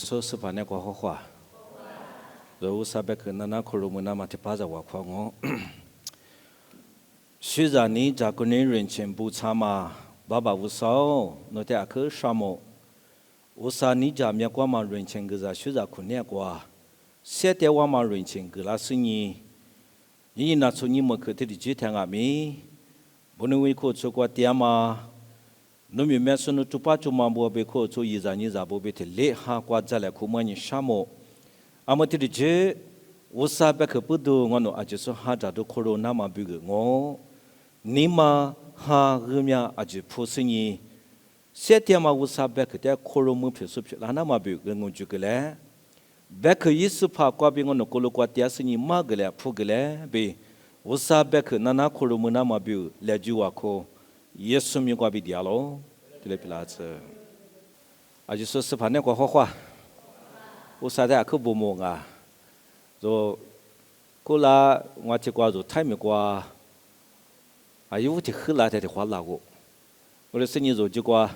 说是把那个好话，如啥别个那可如么那么的巴着我夸我，虽然你在国内人前不差嘛，爸爸无少，那点可什么？我啥你在面光嘛人前个在虽然可那个，现在我嘛人前个那是你那出你们可得的几天啊咪，不能为可出国点嘛。那么面说那猪八猪嘛不被可做一张你咋不被的累哈挂在来可么你什么？阿么的这，我啥别可不多，我那阿就是哈着都可罗那么别个我，你嘛哈个面阿就普通你，现在嘛我啥别可在可罗么平时平那么别个我就个嘞，别可意思怕挂别我那可罗挂点是你嘛个嘞普个嘞别，我啥别可那可罗么那么别来就话可，耶稣米挂别点咯，对了，皮拉子，阿就说是怕那个好话。我啥的可不忙啊，就过来我这挂就太没挂，啊有的很难的话那个，我的生意就挂，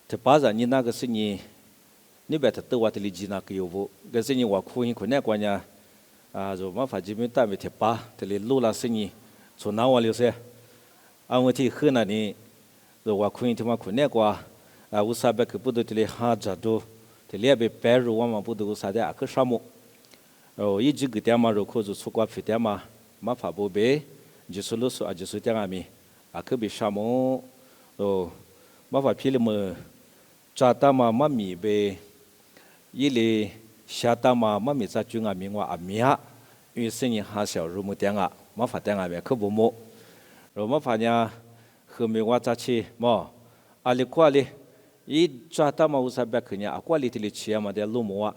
这巴掌你那个生意，你别他都我的理解那个有不？个生意我苦因可那关呀，啊就麻烦这边单位贴吧，这里路那生意，从哪我留噻，啊我这很难呢，就我苦因他妈可那挂，啊我啥别个不都这里哈着都。这里边白肉我们不都啥的可什么？哦，一直个点嘛，肉可就出国去点嘛，嘛发不白，就是路数啊，就是点阿米，啊可别什么？哦，嘛发皮了么？炸的嘛嘛米呗，一类下的嘛嘛米炸猪阿米我阿米呀，因为生意还小，肉么点啊，嘛发点阿米可不么？肉嘛发呢，后面我炸起么？阿里过里。一抓到嘛，我啥别看呀？啊，管理的钱嘛，在路么啊？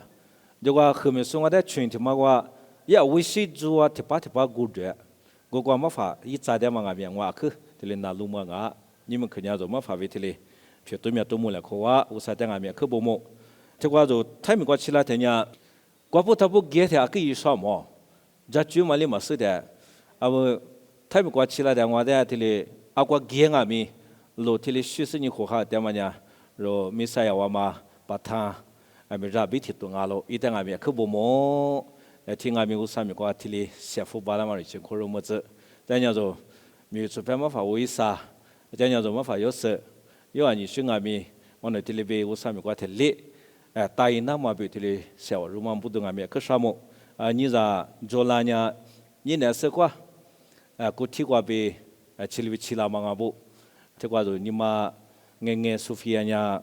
就话后面说我在群里嘛，我也微信做啊，贴吧过着，我嘛发一扎点嘛阿边我去，这里拿路么啊？你们看呀，就嘛发为这里，偏对面都没来看我，我啥点阿边去不么？这个就太没关系了，天呀，我不他不给他可以说么？这专门里嘛是的，啊不太没关系了的，我在这里啊我给阿边，路这里虚实你好好点嘛呀？rồi mi sai wa ma patha ami ra bi thi tu ngalo ita ngami khubo mo thi ngami usami kwa thili sefu bala ma ri che khoro mo che ta nya zo mi chu pa ma fa wi sa ta nya zo ma fa yo se yo ani shu ngami mon thili be usami kwa thili ta ina ma bi thili se wa ru ma bu du ngami ka sha mo ni za jo la nya ni ne se kwa ku thi kwa be chili bi chila ma nga bu te kwa zo ni ma nghe Sophia nhà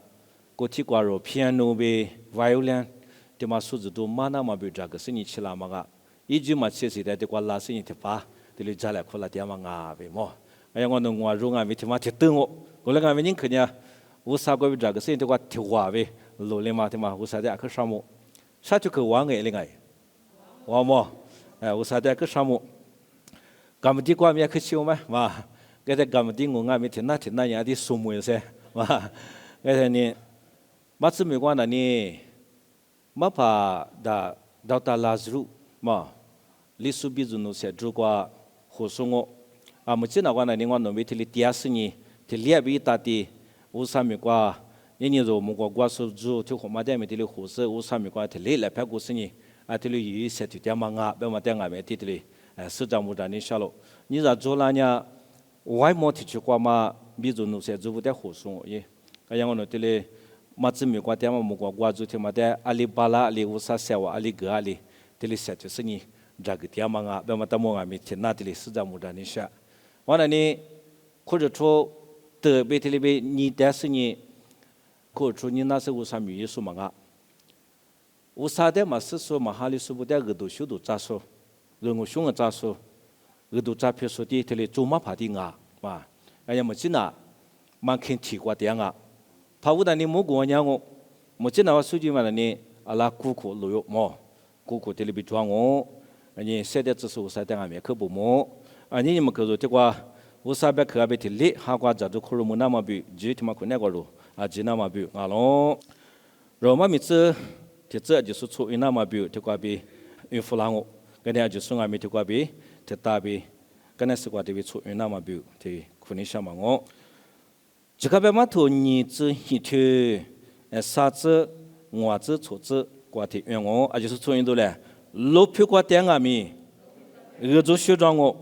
cô thích qua rồi piano về violin thì mà số giờ mana mà bị cái sinh nhật là mà ngã ý chí mà chia sẻ để qua là sinh nhật pa thì lấy ra lại qua là dia mà ngã về mò ai ngon nông ngoài ruộng ngã thì mà thiệt tương ngộ có lẽ ngã về những cái nhà u sa có bị cái sinh nhật qua thiệt hòa về lối lên mà thì mà u sa để cái sao mộ sao cho cái hòa nghệ lên ngày hòa mò u sa để cái sao mộ cầm đi qua miếng cái chiếu mà cái cầm đi ngủ ngã về thì na nhà đi sum mồi xe mà cái này mắt sự quan là nè mắt phải đào ta Lazarus mà lý số ví dụ nó sẽ trôi qua hồ sông à một chuyện nào quan là nè quan nó bị thì tiệt sinh nhỉ thì liệp bị ta thì u sa mi qua những rồi một qua số chú thì không mà đem thì hồ sơ u sa mi qua thì liệp lại phải cố sinh nhỉ à thì lý sẽ thì đem mang à bên mà đem ngài thì lý sự trang một đàn inshallah như là chỗ là nha vài món thì chỉ qua mà ví dụ nó sẽ giúp đỡ hồ sung vậy cái yang nó tele mà chỉ mình qua tema một qua giúp thì mà để Alibaba ali usa sewa ali gà ali tele sẽ cho sinh nhị ra cái tema ngà bên mà ta mua ngà mình thì na tele sử dụng một đàn nishaวันนี้คนจะทั่วเติบไปทะเลไปนี่แต่สิ่งนี้คนจะนี่น่าจะอุตส่าห์มีเยซูมังอ่ะอุตส่าห์ได้มาสื่อส่วนมาหาลิสุบุได้ก็ดูชุดดูจ้าสูเรื่องช่วงจ้าสูก็ดูจ้าเพื่อสุดที่ทะเลจูมาผาดีงามาไอ้ยังมันจีน่ามันเข่งถีกว่าเดียงอ่ะพาวุฒินี่มุกวันยังงมันจีน่าว่าสุดที่มันนี่อะไรกูกูลุยมอกูกูทะเลไปจวงงอันนี้เสด็จสุอุตส่าห์แต่งงานเมียคือบุโมอันนี้มันก็รู้ที่ว่าอุตสาหะคือแบบที่เลี้ยหากว่าจะดูคนรู้มันน่ามาบิจีที่มาคนนี้ก็รู้จีน่ามาบิงาลงเราไม่มีเจอที่เจอจะสุดสุดน่ามาบิที่ว่าบิอินฟลังกันเนี่ยจะส่งงานมีที่ว่าบิที่ตาบิกันเนี่ยสุดว่าที่บิสุดน่ามาบิที่คนนี้ชอบมังจะกับแบบมาทุนนี่จะหิที่ศาสตร์我子出子瓜体愿我，啊就是出印度嘞，路皮瓜点阿米，俄族学长我，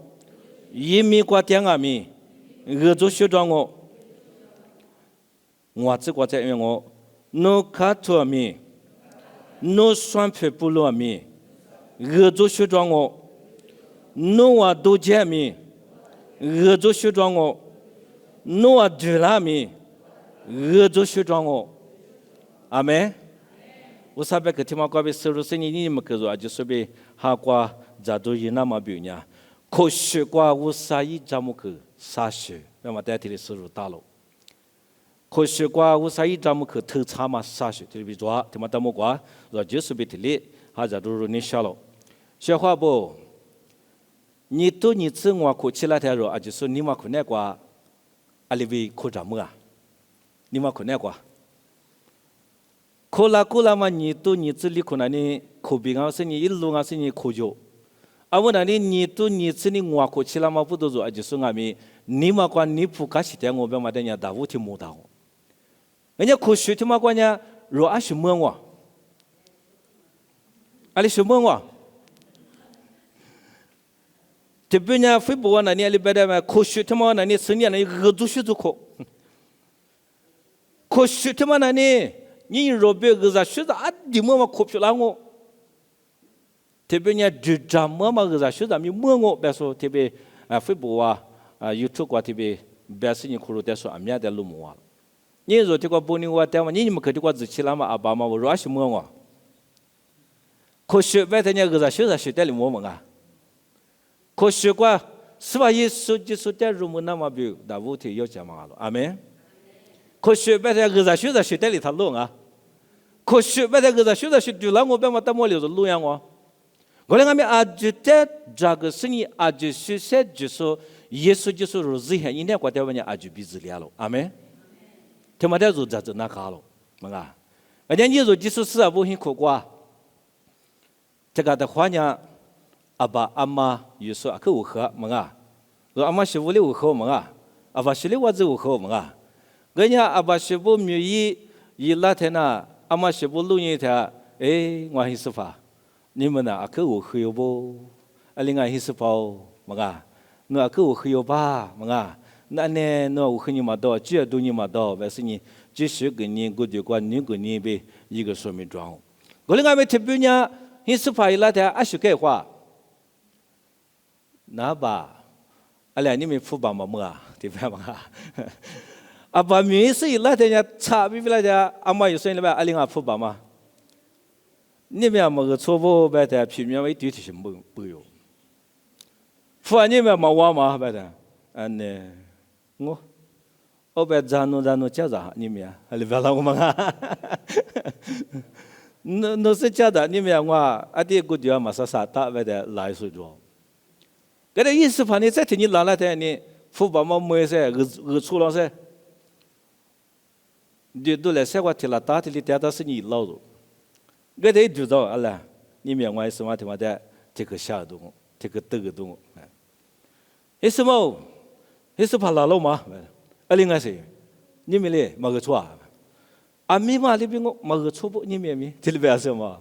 一米瓜点阿米，俄族学长我，我子瓜在愿我，诺卡托米，诺双皮布罗米，俄族学长我，诺瓦杜杰米，俄族学长我，诺瓦杜拉米，俄族学长我，阿门。我sabe que tem uma coisa sobre o senhor mas que eu acho sobre aqua jadu ina mabiunya koshi kwa usai jamuku sashi na mata tili suru talo koshi kwa usai jamuku tu chama sashi tili bizwa te mata mo kwa zo jesu bitili ha jadu ni shalo shehwa bo ni to ni tsngwa ko chila ta ro aji so ni ma ko ne kwa alivi ko jamu a ni ma ko ne kwa 콜라 마니 또 니츠리 코나니 코빙아 스니 일룽아 스니 코조 아무나니 니또 니츠니 ngwa 칠라마 부도조 아지송아미 니마과 니푸가 시대고 배마되냐 다부티 못하고 왜냐 코슈티마과냐 로아시 멍와 알리시 멍와 대변냐 피보와나니 알리베다마 코슈티마나니 스니야니 그두슈두코 코슈티마나니你若别个啥学的啊，你么酷皮了我，特别呢，就这么个啥学的，你么我别说特别啊，微博啊，YouTube 啊，特别别是你可能在说阿面的路么啊，你若这个不你我台湾，你们可这个自己了嘛，阿爸嘛，我若是么我，可学别的呢个啥学的学的里么啊，可学过是吧？耶稣就是在入门那么比，那无题要讲嘛了，阿门。可学别的个啥学的学的里头弄啊。可学别的个啥学的学就让我别嘛，他莫留着路样我。我俩俺阿就在这个生意阿就学些就说耶稣就是如此很，人家国家问人阿就比自了了，阿门。他妈的如这那卡了，么个？人家你说就是是啊，不很苦瓜。这个的话呢，阿爸阿妈有说阿克有喝么个？说阿妈媳妇里有喝么个？阿爸媳妇娃子有喝么个？人家阿爸媳妇愿意伊拉天呐。阿妈媳妇录音台，哎，我还是发，你们呐，阿克有喝有不？阿另外还是包，么个？那阿克有喝有吧？么个？那呢，那有喝你嘛多，只要多你嘛多，但是你只是个你估计管你个你呗，一个说明状。我另外没特别呢，还是发伊拉台阿是改话，那吧？阿俩你们富爸妈么啊？对不对嘛？阿爸明是伊拉天家差别来的，阿妈有说你吧，阿另阿父爸嘛，你们么个错误白的，平面为对题是不有，父啊你们么话嘛白的，安呢，我白जानजान家长你们啊，阿里别拉我们啊，那是家长你们我阿爹估计嘛啥大白的来说着，搿个意思反正再听你拉来的呢，父爸妈没噻，错了噻。就都来生活提了，打提里带到是你老多，我得知道阿拉，你们我什么他妈的这个下动，这个这个动，为什么？为什么拉老嘛？阿另外是，你们嘞么个错？阿咪嘛里边我么个错不？你们咪，这里边什么？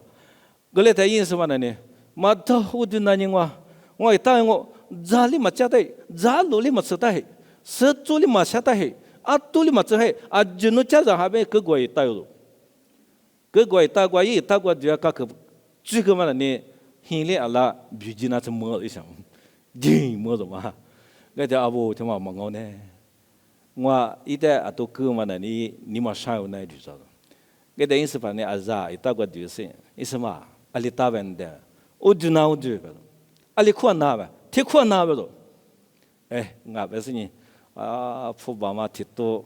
我来谈因什么呢？嘛到我就那人我一答应我，咋里嘛加的，咋路里嘛吃的，是做里嘛下的。啊，都里嘛子嘿，啊，就侬家长还没各国一大有，各国一大国一大国就要搞个，最个嘛呢，现在阿拉毕竟那是么一项，顶么子嘛，我叫阿伯他妈忙我呢，我一代啊都哥嘛呢，你嘛上有那就知道，我的意思反正阿咋一大国就是，意思嘛，阿里大文的，我就拿我就个，阿里苦拿吧，挺苦拿不着，哎，我不是你。啊，父爸妈提多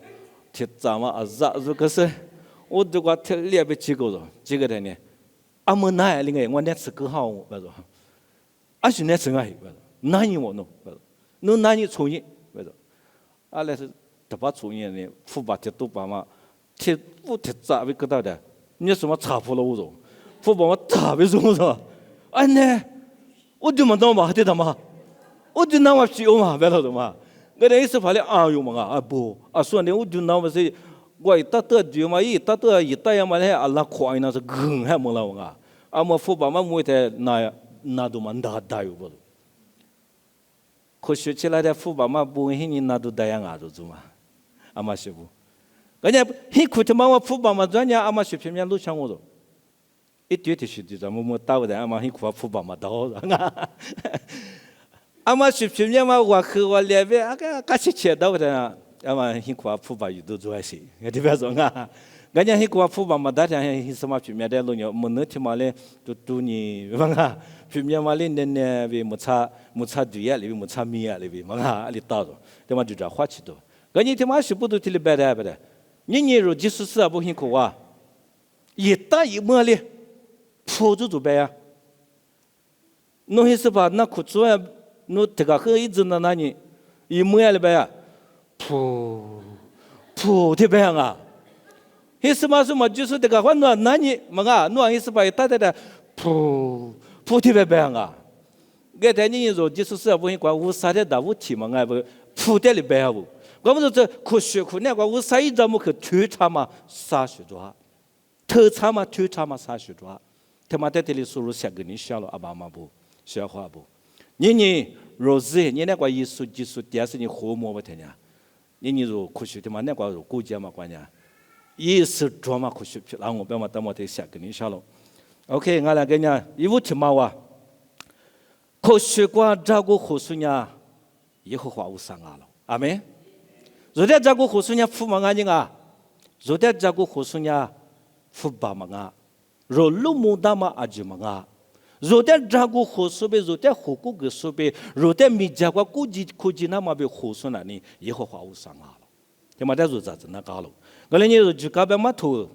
提咱们啊，咋如可是我这个提列被几个了，几个人呢？阿么那另外我那次更好，我说，阿是那次爱，那你我弄，弄那你抽你，我说，阿来是特别抽你呢，父爸提多爸妈提不提咋被个到的？你什么查破了我说，父爸妈咋被说说？哎呢，我就没当嘛，对的嘛，我就那么皮我嘛，别了的嘛。个人是发的啊哟嘛啊不啊说呢我就那么是我一打得对嘛，一打得一打呀嘛，那阿拉快那是更还没了我啊，么父爸妈没得那都蛮大有不？可学起来的父爸妈不会你那都大样啊，就是嘛，阿妈学不？人家he哭他妈我父爸妈专家阿妈学偏偏路上我都，一堆的学的咱们到的阿妈he哭父爸妈到了，阿妈学偏偏嘛我和我两边啊个些钱到的。阿妈he哭父爸有都做些，对不对啊？人家he哭父爸嘛，大家he什么偏偏的路呢？没能听嘛嘞，就你，是吧？偏偏嘛嘞，那边没差对呀，那边没差米呀，那边嘛啊，里到着，对嘛就这花起多。人家听嘛是不都听里白的不的？你如就是啊不he哭啊，一打一摸嘞，扑就白呀。侬he是吧？那哭出来，侬这个喝一直那你一摸呀里白呀。噗的白啊！意思嘛就是这个话，那你么啊？意思把大的噗的白啊！给他你说就是不会管无啥的大问题嘛？不噗的里白不？我们说这科学那个无啥一张么去推查嘛？啥学着？推查嘛啥学着？他妈在这里收入下个你小了阿爸妈不？小话不？你若是你那个艺术技术，第二是你活摸不听呀？你如科学的嘛，那个如国家嘛，关键，也是专门科学的，然后我们等我得下跟你说了。OK， 我来跟你讲，一无题嘛哇，科学家照顾护士呢，以后话无啥了，阿妹。如果照顾护士呢，父母安宁啊，如果照顾护士呢，父爸妈啊，若路木大嘛阿舅妈啊。如果照顾护士呗，如果护顾个士呗，如果米家个估计那么呗护士那里以后话无啥了，他妈的如咋子那搞了？我那你就搞别嘛头，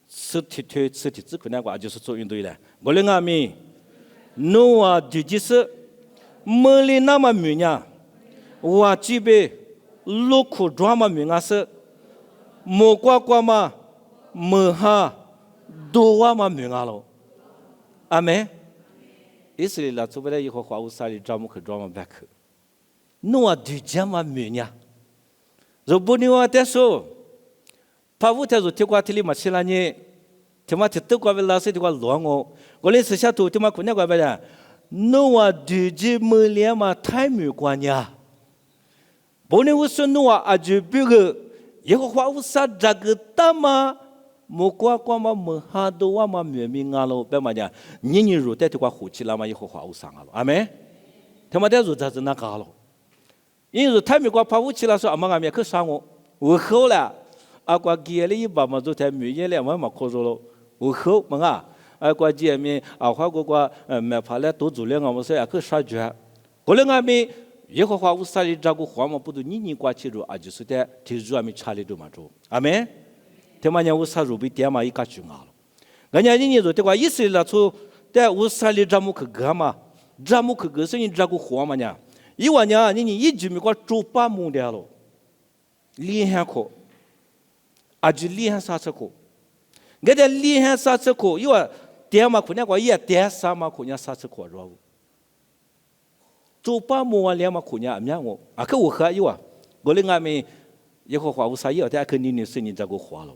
身体自困那个就是做运动的，我那阿咪，侬啊就是没里那么明呀，我这边路苦装嘛明啊是，没瓜嘛，没哈多啊嘛明啊了，阿妹。以色列啦，做不了以后话，我啥里专门去专门白去。侬啊，对家嘛没呢？如果你话得说，怕我他说听话听里嘛起来呢，听嘛听得过不老师听话乱我，我连私下头听嘛困难过不啦？侬啊，对家没了嘛太没关呀。不然我说侬啊，就别个以后话我啥这个大嘛？莫瓜嘛，莫哈多哇嘛，明明啊喽，别嘛讲，你如得的话，火气了嘛，以后话无伤啊喽，阿妹，他妈的如咋子那搞喽？你如他们瓜怕武器了，说阿妈阿妹去杀我后了，阿瓜给了一把嘛，就他没眼了嘛可着喽，我后嘛啊，阿瓜姐妹阿花瓜没怕了多做两个，我说阿去杀绝，过两阿妹以后话无啥的照顾话嘛，不都你瓜起着，阿就是的，提住阿妹查理着嘛着，阿妹。他妈讲我啥路比点嘛一个就熬了，人家人家说这个以色列出在我啥里咱们去干嘛？咱们去干是你这个活嘛呢？一万年你一直没个做把木的了，厉害可，啊就厉害啥子可？我在厉害啥子可？因为点嘛可那个也点啥嘛可那啥子可着？做把木啊连嘛可那面我啊可我喝一碗，我另外面以后话我啥要的肯定是你这个活了。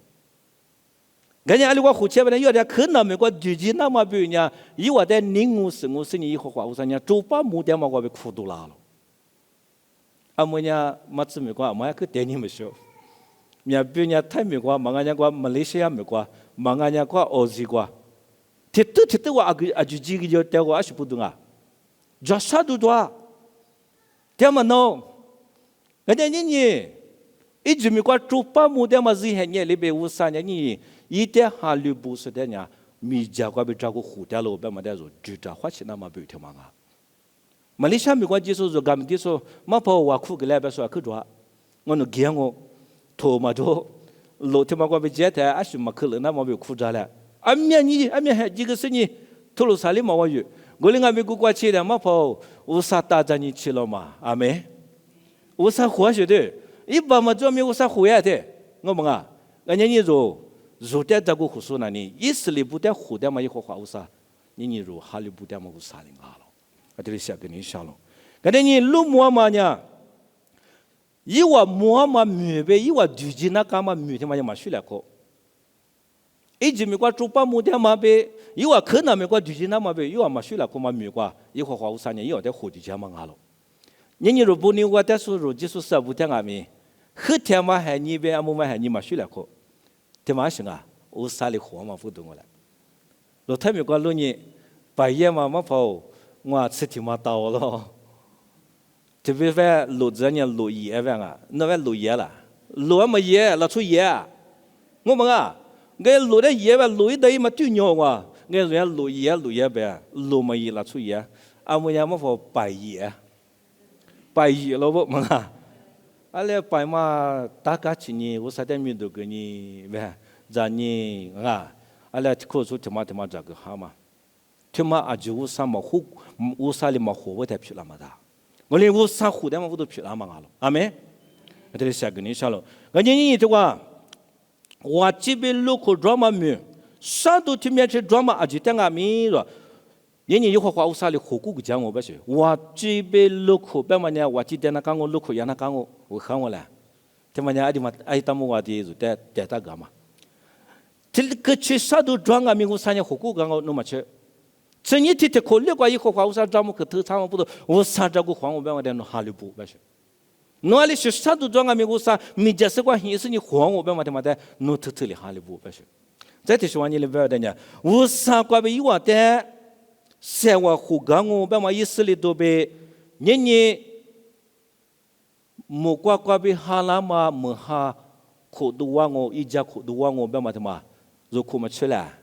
人家里我胡切不的，有点可能美国最近那么别人，以我在我是你以后话我说人家周八木点嘛我被苦都拉了。阿么呢，么子美国阿么也去点你们说，人别人太美国，忙人家马来西亚美国，忙人家澳洲国，铁都我阿就几个就带我阿是不懂啊，就啥都多，点么弄，人家你。一直没过周八木点嘛，日黑夜里边无啥呢？你一点哈律不是的呢？米家过被照顾护的了，别么的说就这花钱那么不听嘛啊？马来西亚没关系，说咱们的说，马跑我苦个来别说去做，我那见我头嘛就老天嘛过被接待，还是嘛去了那么被苦着了。阿面还几个是你头路啥里嘛我有，我另外没过去的马跑无啥大战你去了嘛？阿妹，无啥活学的。一般嘛，专门有啥回来的？我们啊，人家你如在这个胡说那里，以色列不得胡的嘛，以后话有啥？你如哈利不得嘛有啥灵啊了？我这里下给你想了，人家你路么嘛呢？伊话莫嘛米呗，伊话杜吉那干嘛米他妈就嘛学了课。一直没过做把木的嘛呗，伊话可能没过杜吉那嘛呗，伊话嘛学了课嘛米过，伊话话3年，伊话在活的家嘛阿咯。你如果你话在说如就是说不听阿咪，后天嘛还你呗，阿姆嘛还你嘛学了课，他妈行啊，我啥里活嘛不懂我了。老太没过老年半夜嘛嘛跑，我吃天嘛到了。特别在录这呢录野玩啊，那玩录野了，录么野，那出野，我们啊，我录的野玩录一堆嘛对鸟哇，我人家录野呗，录么野那出野，阿们家么说白野了不嘛啊，阿来白嘛大家去呢，我啥点米都给你呗，咱呢啊，阿来口出他妈这个好嘛，他妈阿就我啥嘛活，我啥里嘛活我才皮了嘛的。我连我啥活的嘛我都皮了嘛了，阿妹，这里下个你晓了，我你这个，我这边路口装嘛没，啥都听面去装嘛，阿就等阿咪了，人家一会儿话我啥里火锅个讲我不是，我这边路口别嘛呢，我这边那讲我路口也那讲我喊我来，他妈呢阿弟嘛阿他们话的就带他干嘛，这个去啥都装阿咪我啥呢火锅讲我弄嘛去。这你天天考虑过以后话，我啥咱们去偷藏不都？我啥这个黄我别我在弄哈利布不是？哪里是啥都装啊？没我啥没解释过，意思你黄我别嘛他妈的弄偷的哈利布不是？再提说你里边的呢，我啥过别一万的，三万胡干我别嘛意思里都被你莫过别哈拉嘛莫哈苦都忘我一家苦都忘我别嘛他妈如苦嘛出来。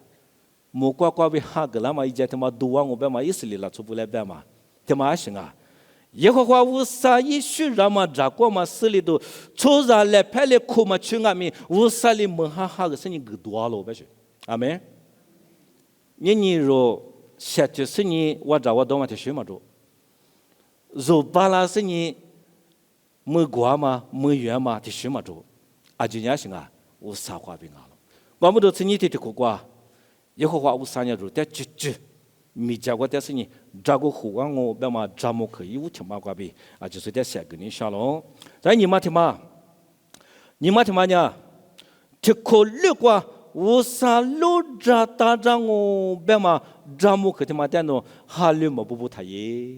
莫过别哈个了嘛，一家他妈都忘我别嘛意思里了，出不来别嘛，他妈行啊！耶和华无啥一许让嘛扎过嘛死里头，出ra来拍来哭嘛去阿咪，无啥里蒙哈个是你个多了不是？阿妹，你若下去是你我找我多嘛的学嘛着，若巴拉是你没过嘛没远嘛的学嘛着，阿就伢行啊，无啥话别阿了，我们都是你的苦瓜。耶和华无啥年如在吱，没见过但是你这个胡光我别嘛这么可以无听嘛瓜呗啊，就是在下个你下喽。在你妈听嘛呢？这可虑过无啥路着打仗我别嘛这么可听嘛但侬哈虑嘛不他耶。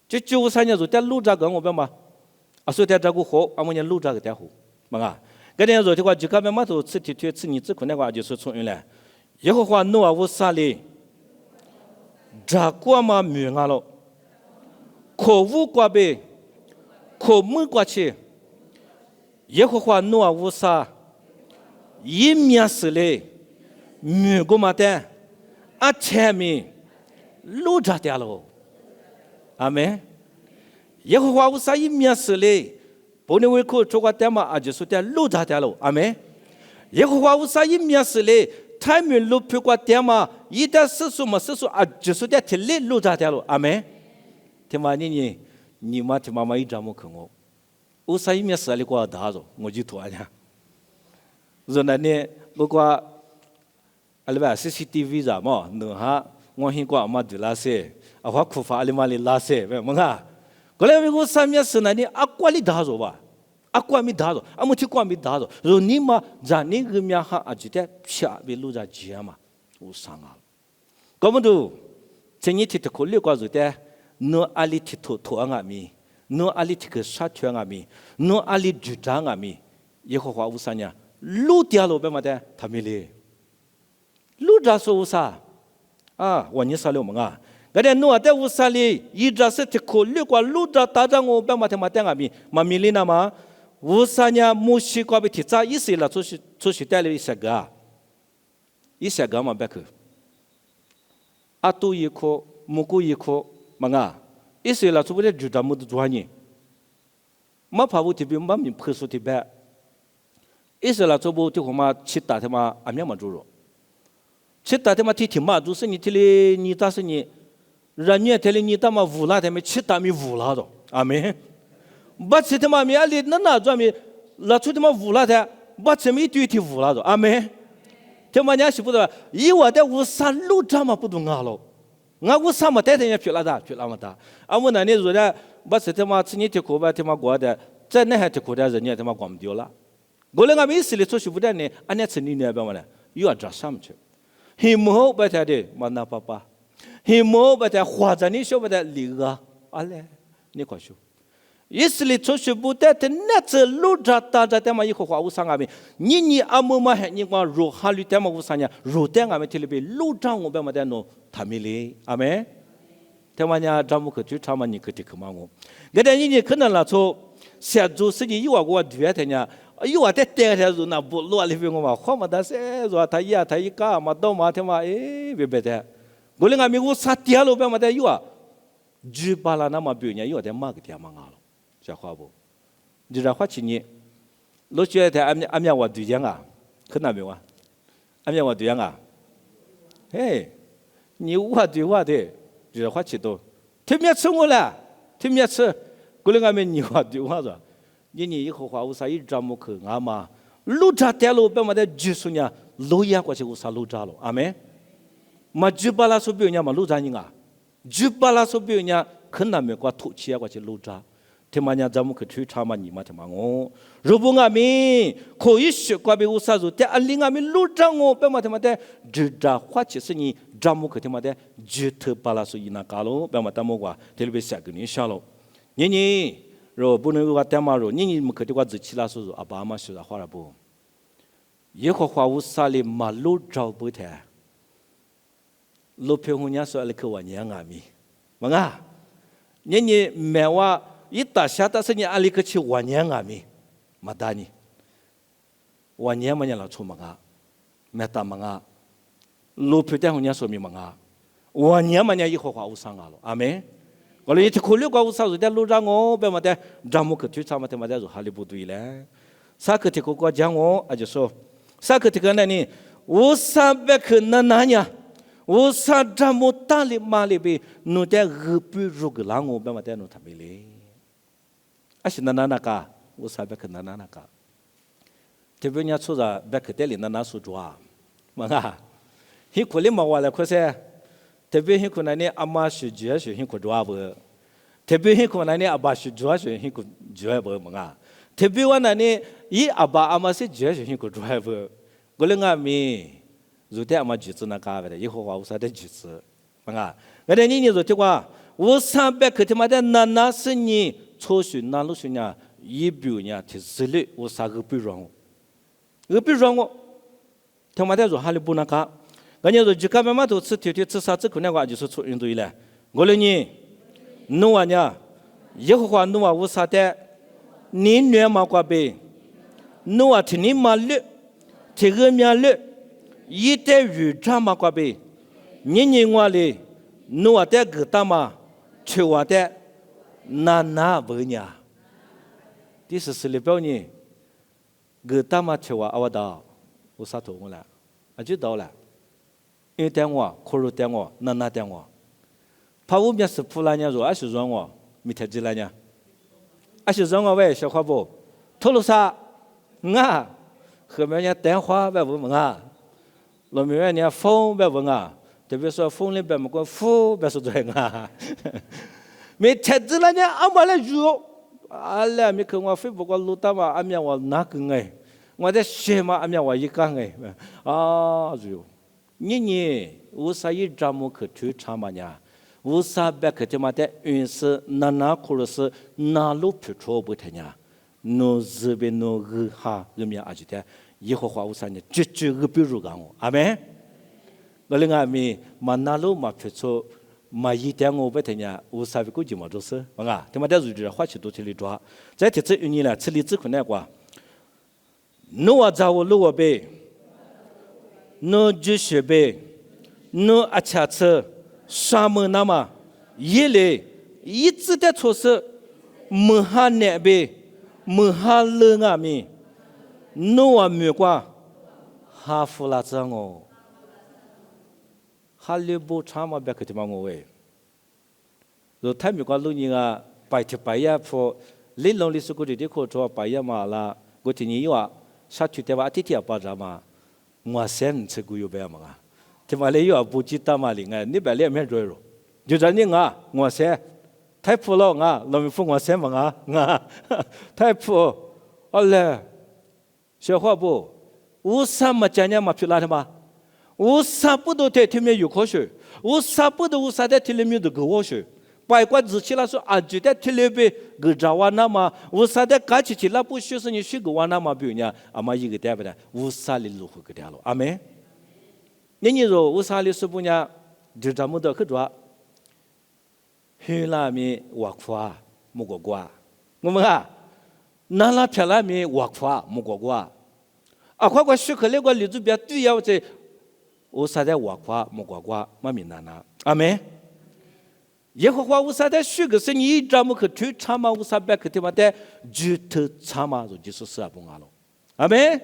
这无啥年如在路着跟我别嘛啊，所以在这个火啊，我们路着个在火嘛啊。个人说的话，就看别嘛都吃铁吃你只可那话就是从原来，耶和华诺啊无啥哩，这过嘛没啊了，可无过呗，可没过去，耶和华诺啊无啥，一面是嘞，没过嘛的，啊前面路着的喽，阿门，耶和华无啥一面是嘞。不能为苦，做个点嘛，就是在路上的喽，阿妹。耶和华无啥一面是嘞，他们路偏过点嘛，一旦世俗嘛世俗啊，就是在田里路上的喽，阿妹。听嘛你嘛听嘛一张么看我，无啥一面是里过大着，我就拖呀。然后呢，我过阿里边 CCTV 咋嘛，弄下我先过嘛对拉些，啊我苦发阿里嘛里拉些，喂么个？过来我啥面是那里阿瓜里打着吧，阿瓜没打着，阿么提瓜没打着，然后你嘛在那个面哈啊就在偏被路在接嘛，我伤啊，我们都在你提的考虑过就在侬阿里提拖阿咪，侬阿里提个杀脱阿咪，侬阿里主张阿咪，耶和华无啥呢？路掉了别嘛的，他没嘞，路着说无啥啊，我你啥了么啊？个人诺在乌萨里，一直是提考虑过路着打仗我别嘛他妈等阿咪，嘛米里那嘛，乌萨呢木西瓜被提扎一些了，出去带了一些个嘛别去，阿都一颗，木古一颗，嘛啊，一些了出不来就咱们都做呢，嘛怕我这边嘛米拍出这边，一些了出不就我嘛去打他妈阿面嘛做了，去打他妈提嘛就是你提哩你打是你。人家这里你他妈无啦，他们吃他们无啦着，阿妹，不吃他妈米阿里那专门拉出他妈无啦的，不吃米对提无啦着，阿妹，他妈伢是不得，以我的无啥路这么不懂啊喽，我无啥么带的人去了的，去了么的。啊，我那里如果把是他妈吃你的苦吧，他妈过的，在那还的苦的人家他妈光丢了。我那个没事的出去不得呢，俺那吃你那边么呢？又要找上去。很冇把他的嘛那爸爸，很冇把他花着你说把他离个，啊嘞，你快说。意思里出去不得的那这路着大着他妈以后话无啥个没，你阿姆嘛还你光路哈里他妈无啥呢？路的俺们这里边路上我们嘛的喏，他们哩，阿妹，他妈呢咱们可去他妈你可得可嘛我，那点你可能了从下周时间有我对的呢。有啊，在带着那不落里边我嘛，好嘛，但是说他一个嘛，到嘛他妈别别的，我连俺们我啥点路边嘛的有啊，举巴拉那么别人有的嘛个点嘛了，这话不，你这话去你，老觉得俺们我对象啊，可难没有啊，俺们我对象啊，哎，你我对我的，这话去都，听没吃我了，听没吃，我连俺们你我对我说。你以后话无啥一张木去俺嘛，路扎带路别么的举出呢，路也过去无啥路扎了，阿妹，嘛举巴拉说别人嘛路扎人啊，举巴拉说别人可难没过土气过去路扎，他妈呢咱们去去查嘛你嘛他妈我，如果俺们可以学过别无啥做，但俺领俺们路扎我别么他妈的只扎花起是你咱们去他妈的举头巴拉说一那搞了，别么他们话，特别下个你想了，你。若不能话点嘛若，你们肯定话自己拉说阿爸妈说的话了不？耶和华无啥哩马路找不太，路偏红伢说了去玩伢阿咪，嘛啊，你没话一打下但是你阿里去去玩伢阿咪，嘛打你，玩伢嘛伢老出嘛啊，没打嘛啊，路偏点红伢说明嘛啊，玩伢嘛伢耶和华无啥啊了，阿妹。我们一考虑过，啥子在路上我别么的，咱们可去他们他妈在做哈利部队嘞。啥个这个国家我，就说，啥个这个那呢？我啥别去那呀？我啥咱们大里马里边，弄点二百如个lang我别么的弄他们嘞。啊是那个，我啥别去那个？这边人家说着别去这里那说抓，嘛啊，he可怜嘛话来可是。特别很困难的阿妈是主要是很苦抓不，特别很困难的阿爸是主要是很苦抓不嘛啊，特别我那呢，一阿爸阿妈是主要是很苦抓不，我们阿咪，如果阿妈举子那干的，以后话我啥的举子，嘛啊，我的你说的话，我上班可他妈的那是你抽水那路水呢，一表呢提示了我啥个不让我，他妈的说哈利不那干。人家说就看妈妈都吃天天吃啥子可能话就是出运动了。我说你，弄完呢，以后话弄完无啥的，你女嘛瓜呗，弄完听你妈了，听个面了，一代语长嘛瓜呗，你我嘞，弄完的个大嘛，吃完的那不呢？第14里边呢，个大嘛吃完阿瓦达，无啥头我了，啊就到了。因点我，可如点我，那点我，怕我们是普拉人说，还是让我，没太知来呢，还是让我喂小花不，透露啥，啊，后面人电话别问啊，后面人风别问啊，特别说风里边么个风别说对啊，没太知来呢，阿妈来住，阿拉没看我飞不过路大嘛，阿面我哪个哎，我在学嘛，阿面我一个哎，啊住。你无啥一张木可去查嘛呀？无啥别个他妈的运势那可能是那路皮错不太呀？侬这边侬个哈人民阿姐的，以后话无啥呢？绝个比如讲我，阿妹，我另外咪嘛那路嘛皮错，嘛一点我不太呀，无啥别个就嘛就是，啊，他妈的日子花起多起来抓，在这次你呢，吃里子可能话，侬我找我路我呗。no 就是呗 ，no 阿恰车，啥么那么，一类一直在措施，没哈那呗，没哈冷啊咪，no 啊没挂，哈弗拉子哦，哈利波查嘛别个地方我喂，若太没挂路人啊，白天白夜破，你弄历史过的课做白夜嘛啦，我听你有啊，啥去的话天天巴扎嘛。我先吃过有白嘛，他妈的有不记得嘛哩哎，你白脸面热热，就这你我先，太普了农民父我先嘛太普，好嘞，小伙不，为啥么今年嘛皮拉的嘛？为啥不都在天面有科学？为啥不都为啥在天里面都给我学？外国日期了说啊，就在天里边给着我那么，为啥在搞起了不学是你学给我那么比呢？阿妈一个代不的，为啥你如何个掉了？阿妹，你说为啥你是不呢？就这么多去做，黑拉米挖苦木果瓜，我们那拉漂亮米挖苦木果瓜，快学去那个例子比较对呀，这为啥在挖苦木果瓜？没明白呢？阿妹。耶和华为啥在学个是你这么去推查嘛？为啥别去他妈的就头查嘛？就是啥不阿喽？阿妹，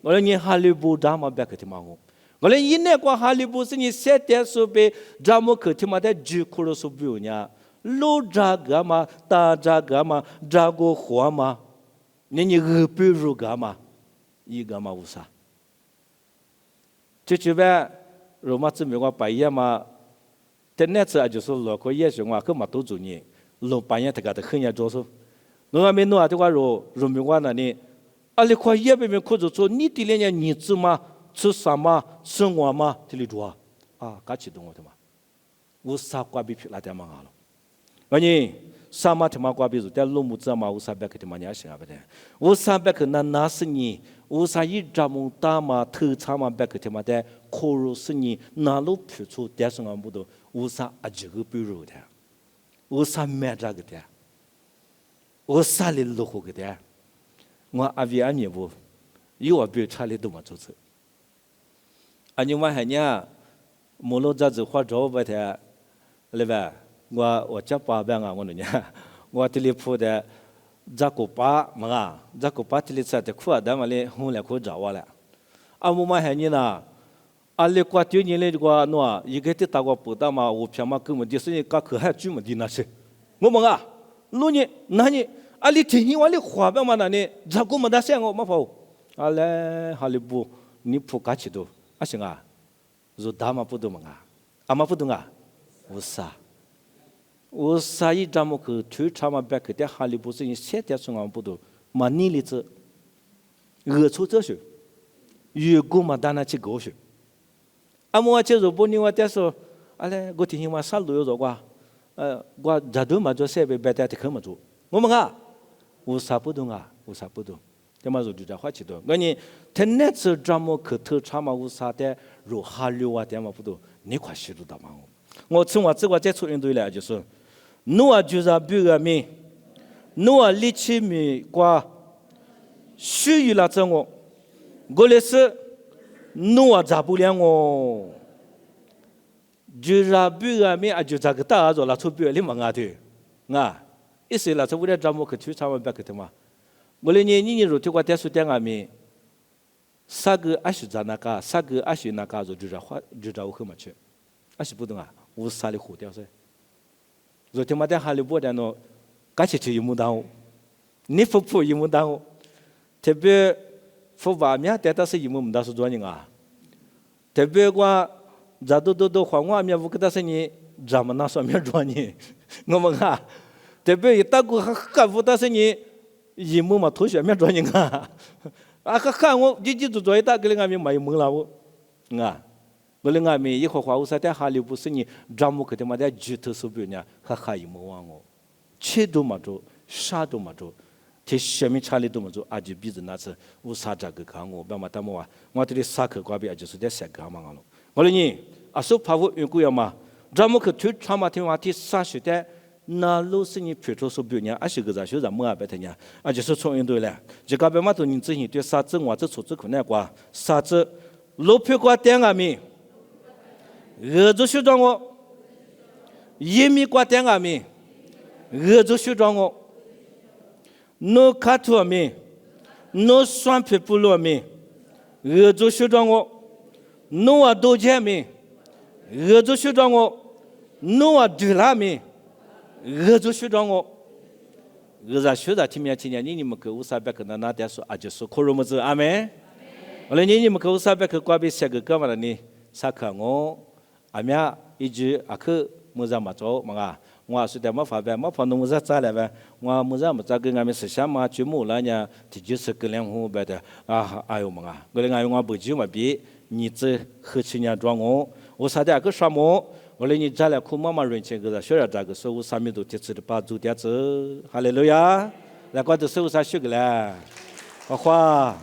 我说你哈利波特嘛别去他妈我，我说你那个哈利波特你写的时被这么去他妈的就哭了说不呢？老这个嘛，大这个嘛，这个话嘛，你二百如个嘛，一个嘛为啥？这就呗，罗马字面我白夜嘛。但那次就是老可也是我根本都做你，老半夜他个的很严重说，我没弄的话罗明我那里，你可也别可就说你的那年子嘛，吃啥嘛，吃我嘛，这里做搞启动我的嘛，我啥瓜比皮拉点嘛了，我呢啥嘛他妈瓜比如在龙母子嘛，我啥别个他妈你行啊不的，我啥别个那是你。为啥一这么大嘛？头长嘛，别个他妈的，可如是你哪路皮出？但是我不懂，为啥这个不如的？为啥买这个的？为啥你落后个的？我阿维阿尼不，有我比查理都没做错。你问下你，莫罗这子花招不的，对吧？我这八百我那呢，我这里铺的。这个巴嘛这个巴提里在的苦但嘛嘞，后来苦找我了。我们还你呢，你过丢你嘞这个喏，一个的大个不大嘛，我偏嘛根本就是你搞可还专门的那些。我们路你那你你听你话你话呗嘛那你，这个没得想我没跑。嘞哈利不，你不搞起都行如大嘛不懂嘛嘛不懂为啥？我啥一张么去推查嘛别去的哈利不是你写的是我不懂，嘛你里子，出这些，如果嘛当然去搞些，我接着不你我再说，嘞我听你话啥路有做过，我这都嘛做设备别的可么做，我们为啥不懂为啥不懂？这么说就这话去懂，我你他那次这么去推查嘛为啥的，如哈利的嘛不懂，你快写入到嘛我从我这个接触印度来就是。诺就是比个命，诺力气命瓜，属于了这我的是诺咋不了我，就是比个命就这个大做了出比你们的，意思了这为了咱们去推他们别个的嘛，我的你如果在说点命，啥个是在那个，啥个是那个就是话就这我很么去，是不懂我啥的胡掉噻。昨天嘛在哈利波特那，搞起一木当，你不一木当，特别不外面带的是一木唔到是做人特别我这都换外面不给他是你，咱们那上面做人，我们特别一大个还不的是你，一木嘛头上面做人看我你就做一大个里面没木了我我另外面一会话，我说在哈利不是你，咱们可他妈的举头手表呢，还一模忘我，钱都没做，啥都没做，他下面查理都没做，就鼻子那次我啥这个看我，别嘛他们我这里啥可瓜比就是在啥个嘛了，我说你说怕我用过呀嘛，咱们可推他妈听话的啥时代，那老是你撇出手表呢，是个啥学咱们白他呢，就是从印度来，这个别嘛都你自己对啥子我这出资可能瓜，啥子老撇瓜点面。做学长我，一米瓜点面，做学长我，no卡图面，no 双皮布罗面，做学长我 ，no 多钱面，做学长我 ，no 对拉面，做学长我，在学长听面听见你们给乌萨贝克那点说就是可罗么子阿妹，我来你们给乌萨贝克瓜比写个干嘛了呢？啥看我？阿面一直去木在嘛做嘛啊，我是在嘛发呗，嘛放到木在咋来呗，我木在嘛咋跟俺们思想嘛，就木来呢，这就是个两户呗的啊，哎呦嘛啊，我嘞俺我不就嘛比，你这和去年装我啥的个啥么？我嘞你咋来哭妈妈人前个啥，学了咋个说我上面都贴着的把住点子，哈利路亚，那个都是啥学个嘞，花花。